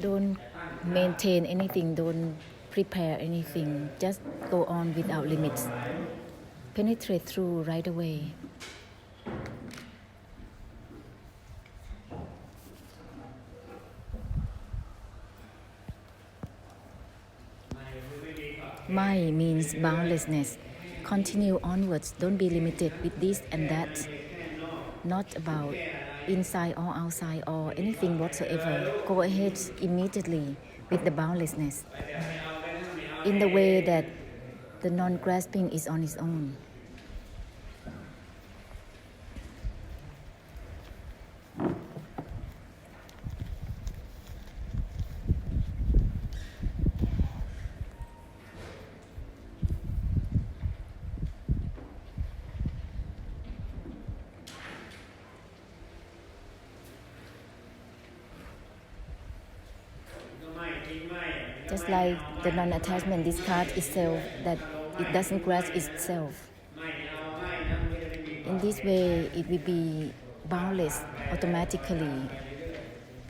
Don't maintain anything, don't prepare anything, just go on without limits. Penetrate through right away. Mai means boundlessness. Continue onwards, don't be limited with this and that. Not about inside or outside or anything whatsoever. Go ahead immediately with the boundlessness in the way that the non-grasping is on its own. Just like the non-attachment discard itself, that it doesn't grasp itself. In this way, it will be boundless automatically,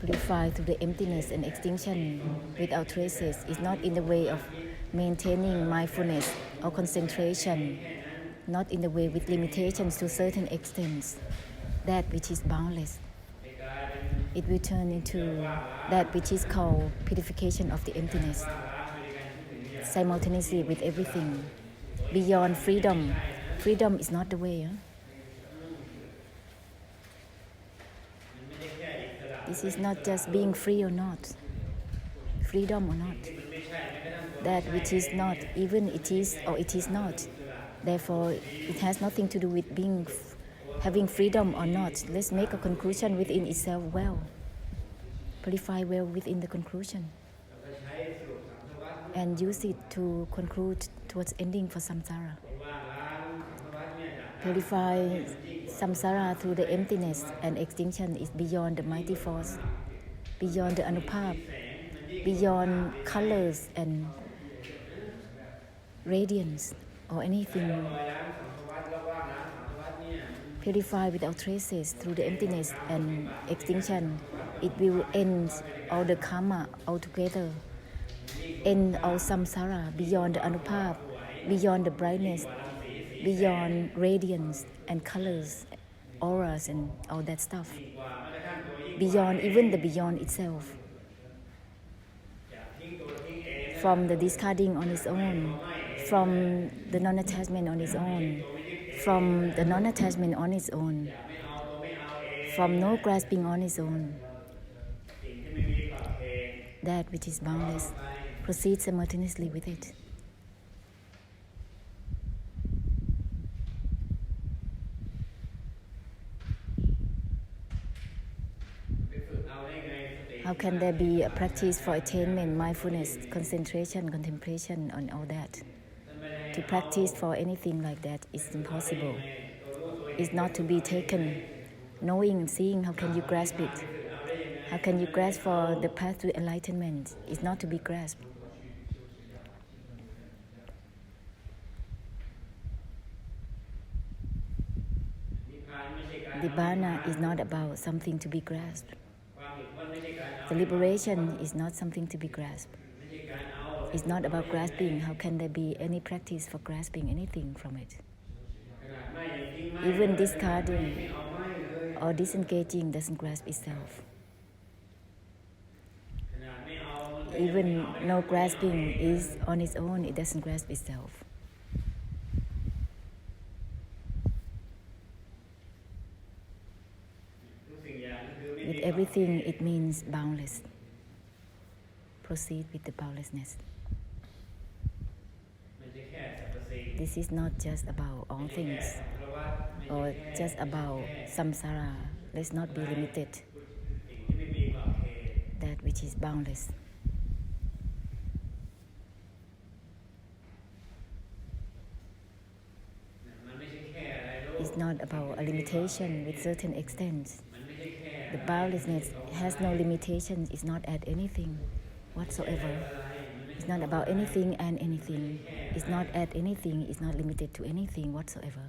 purified through the emptiness and extinction without traces. It's not in the way of maintaining mindfulness or concentration, not in the way with limitations to certain extents. That which is boundless, it will turn into that which is called purification of the emptiness, simultaneously with everything. Beyond freedom, freedom is not the way. This is not just being free or not, freedom or not. That which is not, even it is or it is not. Therefore, it has nothing to do with being having freedom or not. Let's make a conclusion within itself well. Purify well within the conclusion. And use it to conclude towards ending for samsara. Purify samsara through the emptiness and extinction is beyond the mighty force, beyond the anupap, beyond colors and radiance or anything. Purify without traces through the emptiness and extinction. It will end all the karma altogether, end all samsara, beyond the anupap, beyond the brightness, beyond radiance and colors, auras and all that stuff, beyond even the beyond itself. From the discarding on its own, from the non-attachment on its own, from the non-attachment on its own, from no grasping on its own. That which is boundless, proceed simultaneously with it. How can there be a practice for attainment, mindfulness, concentration, contemplation, and all that? To practice for anything like that is impossible. It's not to be taken. Knowing and seeing, how can you grasp it? How can you grasp for the path to enlightenment? It's not to be grasped. Nibbana is not about something to be grasped. The liberation is not something to be grasped. It's not about grasping. How can there be any practice for grasping anything from it? Even discarding or disengaging doesn't grasp itself. Even no grasping is on its own, it doesn't grasp itself. With everything, it means boundless. Proceed with the boundlessness. This is not just about all things or just about samsara. Let's not be limited. That which is boundless. It's not about a limitation with certain extents. The boundlessness has no limitations. It's not at anything whatsoever. It's not about anything and anything. It's not at anything. It's not limited to anything whatsoever.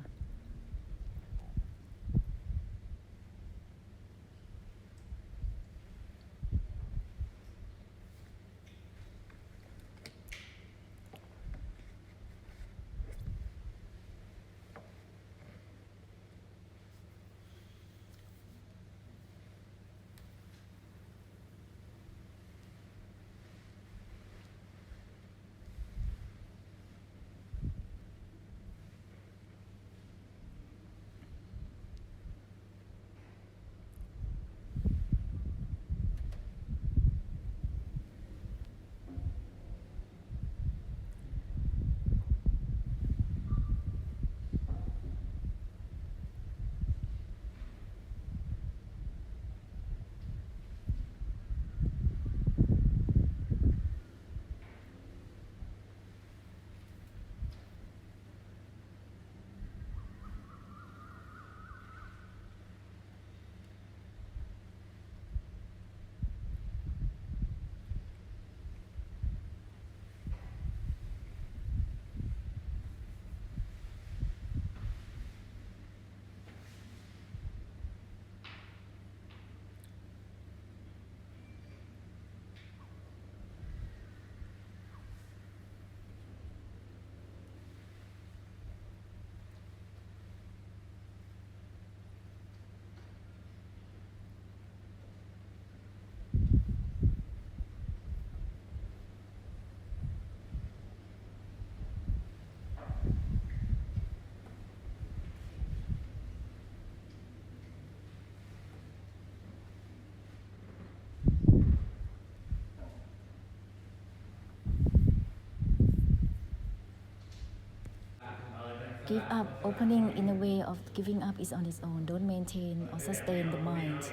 Give up, opening in a way of giving up is on its own. Don't maintain or sustain the mind.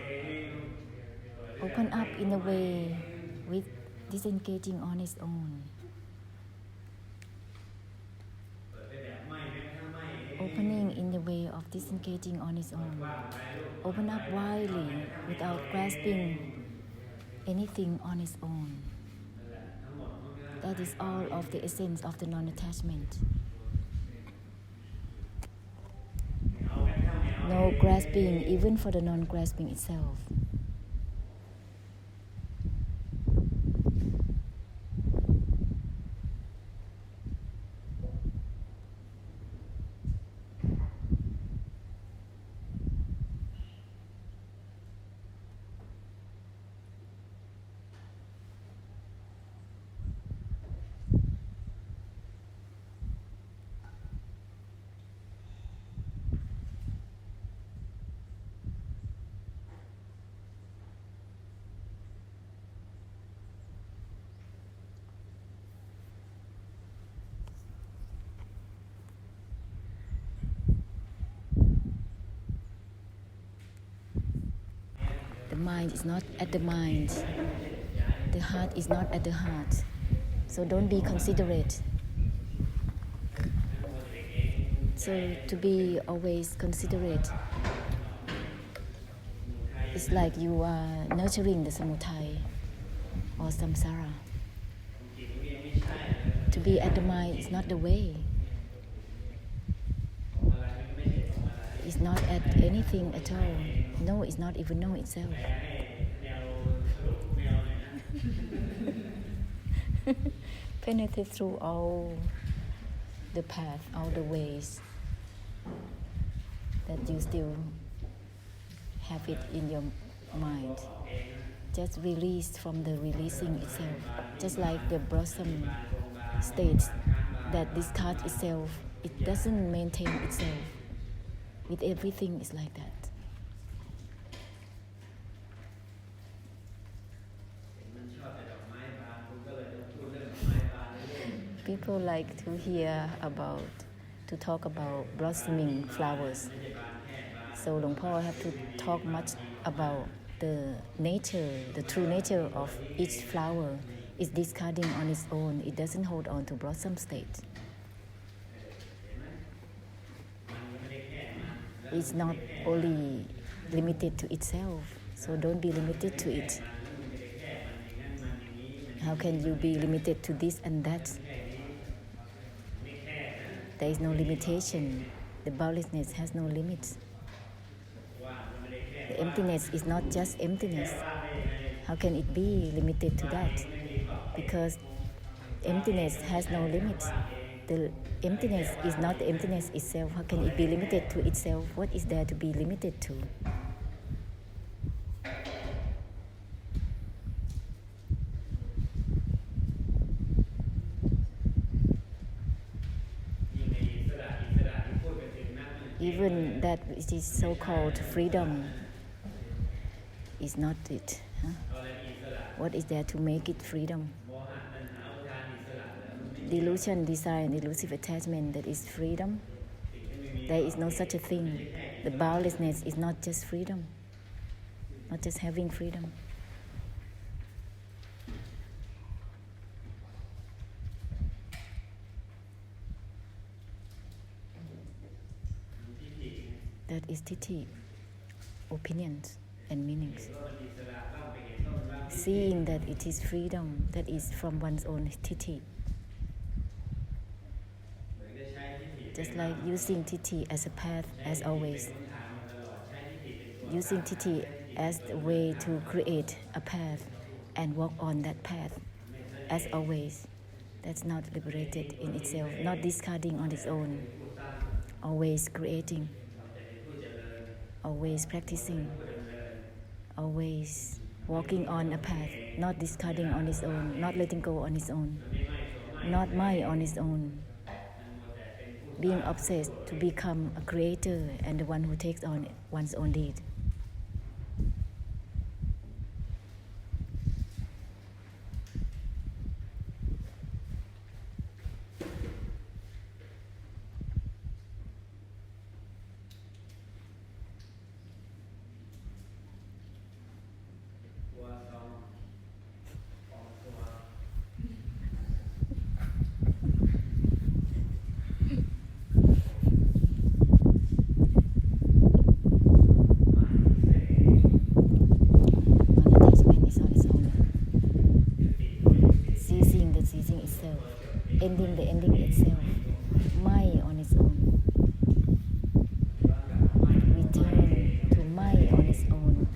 Open up in a way with disengaging on its own. Opening in the way of disengaging on its own. Open up widely without grasping anything on its own. That is all of the essence of the non-attachment. No grasping, even for the non-grasping itself. The mind is not at the mind. The heart is not at the heart. So don't be considerate. So to be always considerate is like you are nurturing the samudaya or samsara. To be at the mind is not the way. It's not at anything at all. No, it's not even no itself. Penetrate through all the path, all the ways that you still have it in your mind. Just release from the releasing itself. Just like the blossom states that discard itself, it doesn't maintain itself. With everything, it's like that. People like to talk about blossoming flowers. So Luang Por have to talk much about the nature, the true nature of each flower is discarding on its own. It doesn't hold on to blossom state. It's not only limited to itself, so don't be limited to it. How can you be limited to this and that? There is no limitation. The boundlessness has no limits. The emptiness is not just emptiness. How can it be limited to that? Because emptiness has no limits. The emptiness is not the emptiness itself. How can it be limited to itself? What is there to be limited to? Even that which is so-called freedom is not it. What is there to make it freedom? Delusion, desire, and elusive attachment, that is freedom. There is no such a thing. The boundlessness is not just freedom, not just having freedom. That is titi, opinions and meanings. Seeing that it is freedom, that is from one's own titi. Just like using titi as a path, as always. Using titi as the way to create a path and walk on that path, as always. That's not liberated in itself, not discarding on its own. Always creating, always practicing, always walking on a path, not discarding on its own, not letting go on its own, not mind on its own. Being obsessed to become a creator and the one who takes on one's own deed. ending the ending itself, my on its own, return to my on its own,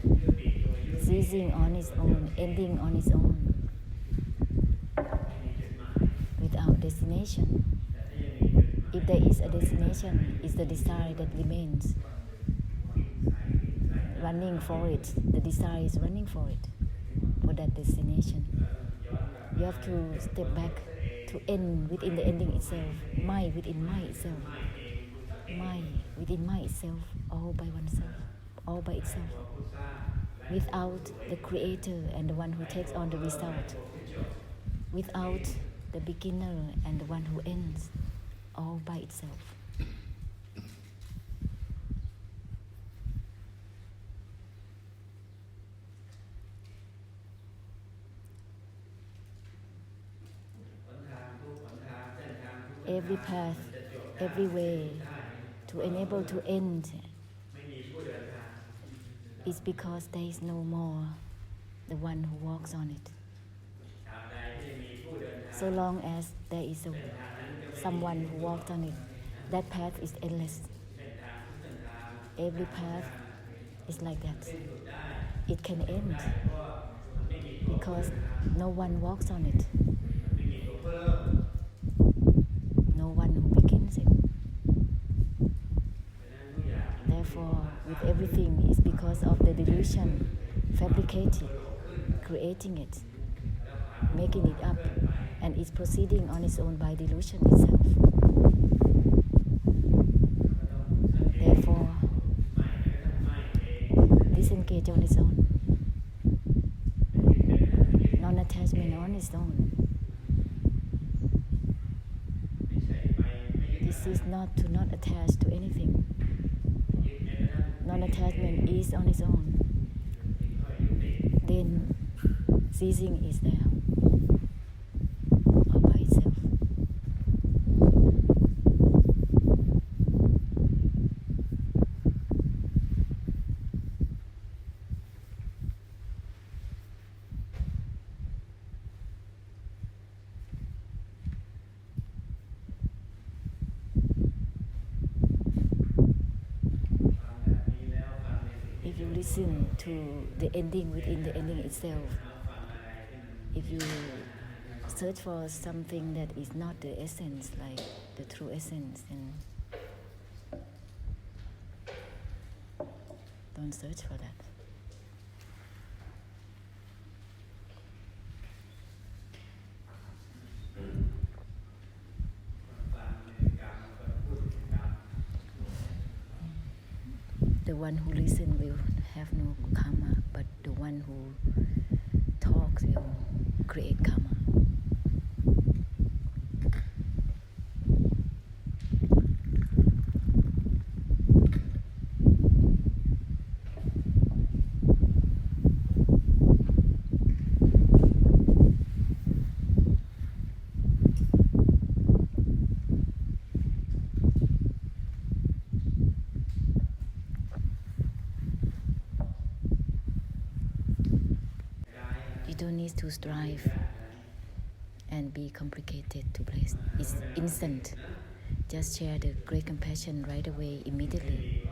ceasing on its own, ending on its own, without destination. If there is a destination, it's the desire that remains. Running for it, the desire is running for it, for that destination. You have to step back to end within the ending itself, my within my itself, my within my itself, all by oneself, all by itself, without the creator and the one who takes on the result, without the beginner and the one who ends, all by itself. Every path, every way to enable to end is because there is no more the one who walks on it. So long as there is someone who walks on it, that path is endless. Every path is like that. It can end because no one walks on it. No one who begins it. Therefore, with everything is because of the delusion, fabricated, creating it, making it up, and is proceeding on its own by delusion itself. Therefore, disengage on its own, non-attachment on its own. This is not to not attach to anything. Non-attachment is on its own. Then ceasing is there, all by itself. If you listen to the ending within the ending itself, if you search for something that is not the essence, like the true essence, then don't search for that. The one who listens will have no karma, but the one who talks will create karma. You don't need to strive and be complicated to place. It's instant. Just share the great compassion right away, immediately.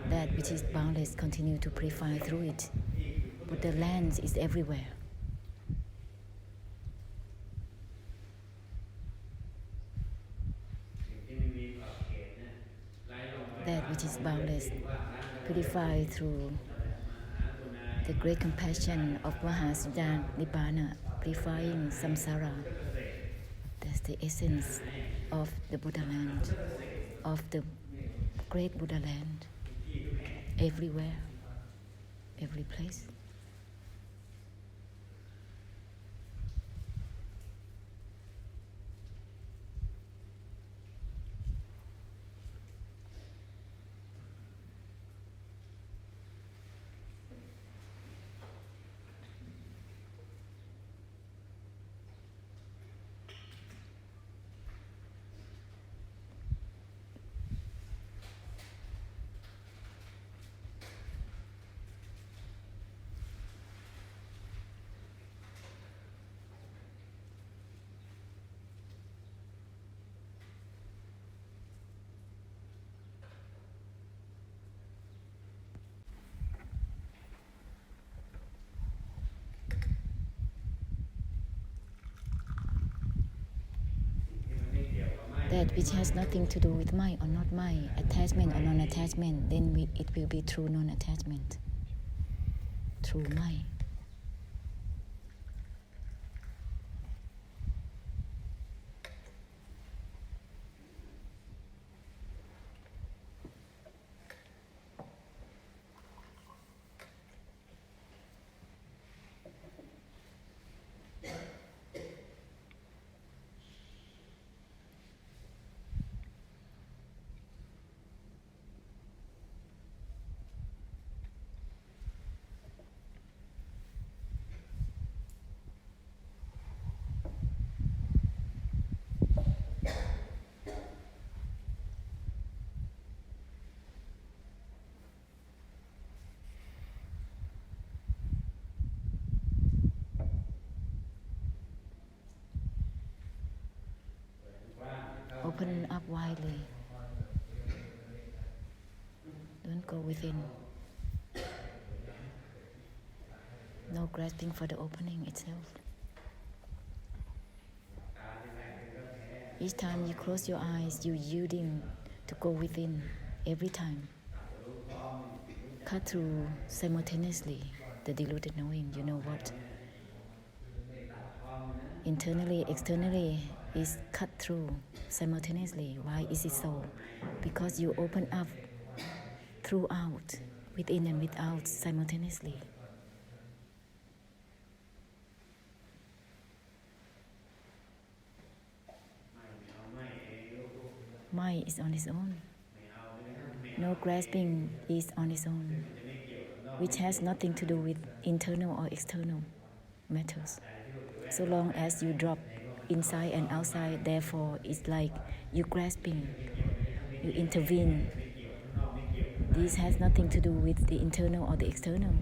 That which is boundless continue to purify through it. But the land is everywhere. That which is boundless purify through the great compassion of Mahasiddhanta Nibbana, purifying Samsara. That's the essence of the Buddha land, of the great Buddha land, everywhere, every place. which has nothing to do with my or not my, attachment or non-attachment, then it will be true non-attachment, true my. Open up widely. Don't go within. No grasping for the opening itself. Each time you close your eyes, you're yielding to go within every time. Cut through simultaneously the deluded knowing, you know what? Internally, externally is cut through simultaneously. Why is it so? Because you open up throughout, within and without simultaneously. Mind is on its own. No grasping is on its own, which has nothing to do with internal or external matters. So long as you drop inside and outside, therefore it's like you grasping, you intervene. This has nothing to do with the internal or the external.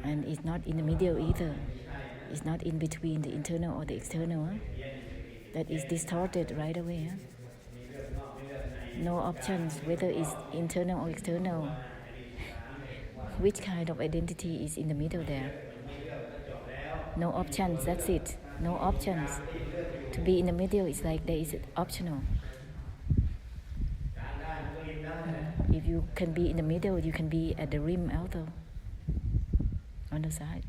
And it's not in the middle either. It's not in between the internal or the external. That is distorted right away. No options, whether it's internal or external. Which kind of identity is in the middle there? No options, that's it. No options. To be in the middle is like there is optional. If you can be in the middle, you can be at the rim also, on the side.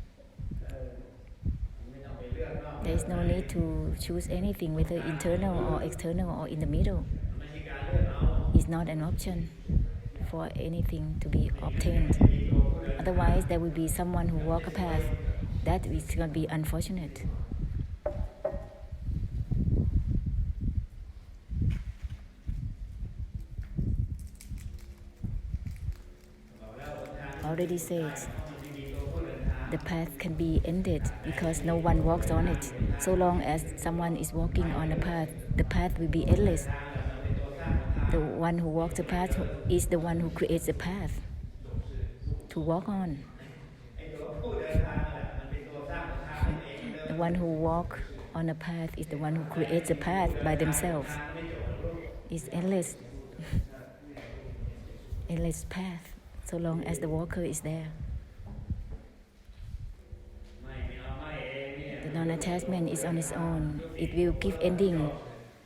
There is no need to choose anything, whether internal or external or in the middle. It's not an option for anything to be obtained. Otherwise, there will be someone who walk a path. That is going to be unfortunate. Already said, the path can be ended because no one walks on it. So long as someone is walking on a path, the path will be endless. The one who walks the path is the one who creates the path to walk on. The one who walks on a path is the one who creates a path by themselves. It's endless, endless path, so long as the walker is there. The non-attachment is on its own. It will give ending.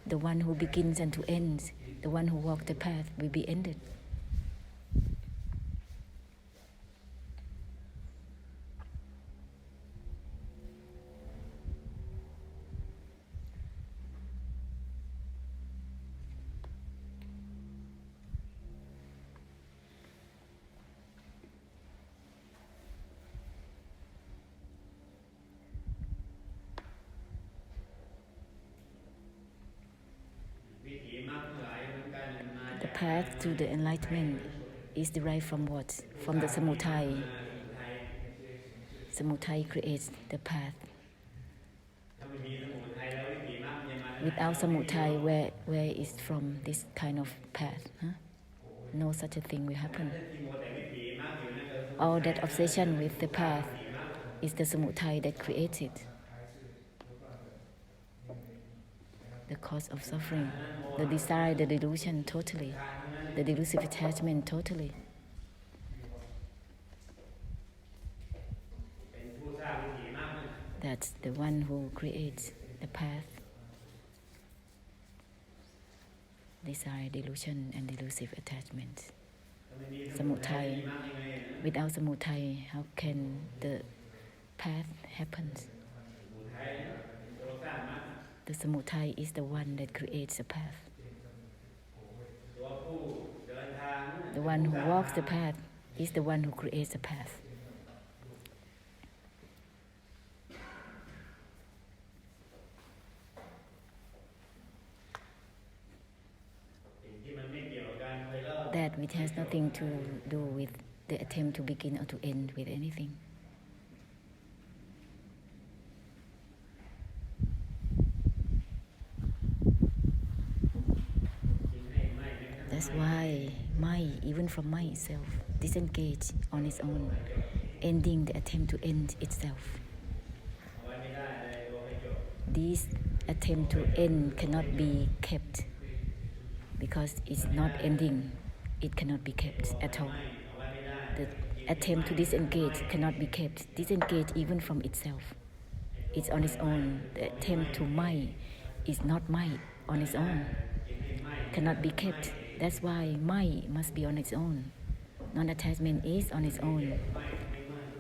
The one who begins and to ends, the one who walks the path will be ended. The path to the enlightenment is derived from what? From the samudaya. Samudaya creates the path. Without samudaya, where is from this kind of path? No such a thing will happen. All that obsession with the path is the samudaya that creates it. the cause of suffering, the desire, the delusion totally, the delusive attachment totally. That's the one who creates the path. Desire, delusion, and delusive attachment. Samudaya. Without samudaya, how can the path happen? The samudaya is the one that creates the path. The one who walks the path is the one who creates the path. That which has nothing to do with the attempt to begin or to end with anything. That's why even from mind itself, disengage on its own, ending the attempt to end itself. This attempt to end cannot be kept because it's not ending. It cannot be kept at all. The attempt to disengage cannot be kept. Disengage even from itself. It's on its own. The attempt to mind is not mind on its own. Cannot be kept. That's why mind must be on its own. Non-attachment is on its own.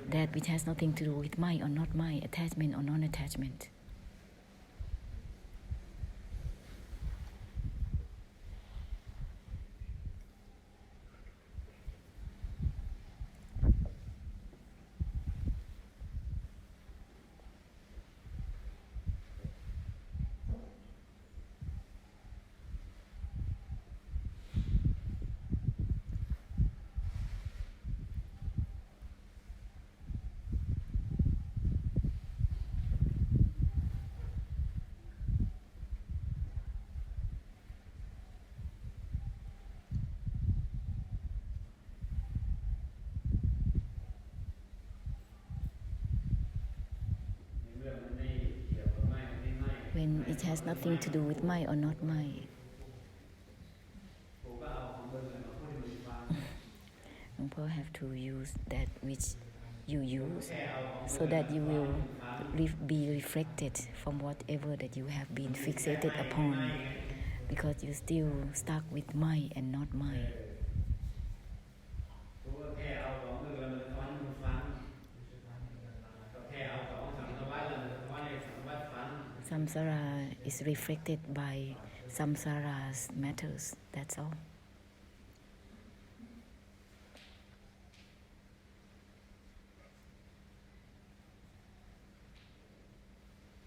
That which has nothing to do with mind or not mind, attachment or non-attachment. When it has nothing to do with mind or not mind. People have to use that which you use so that you will be reflected from whatever that you have been fixated upon, because you still stuck with mind and not mind. Samsara is reflected by samsara's matters, that's all.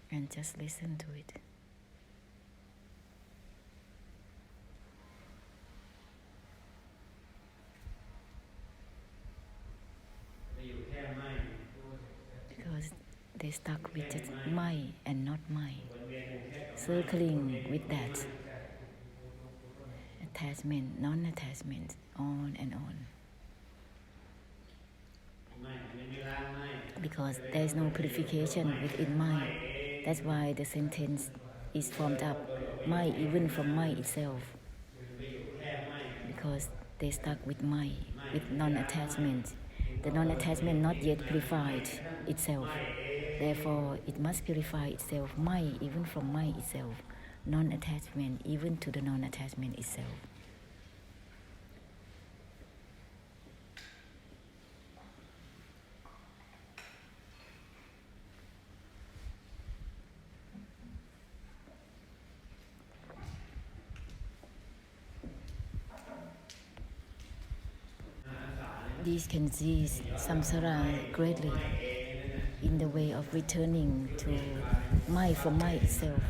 And just listen to it. Because they stuck with just mind and not mind, circling with that attachment, non-attachment, on and on. Because there is no purification within mind. That's why the sentence is formed up, mind even from mind itself. Because they stuck with mind, with non-attachment. The non-attachment not yet purified itself. Therefore, it must purify itself, mind even from mind itself, non-attachment even to the non-attachment itself. This can seize samsara greatly in the way of returning to mind from mind itself,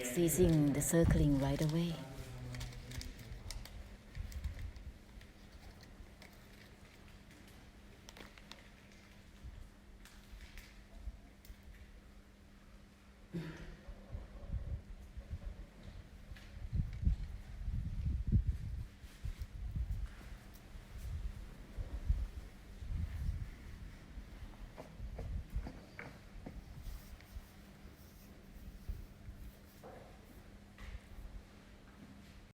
seizing the circling right away.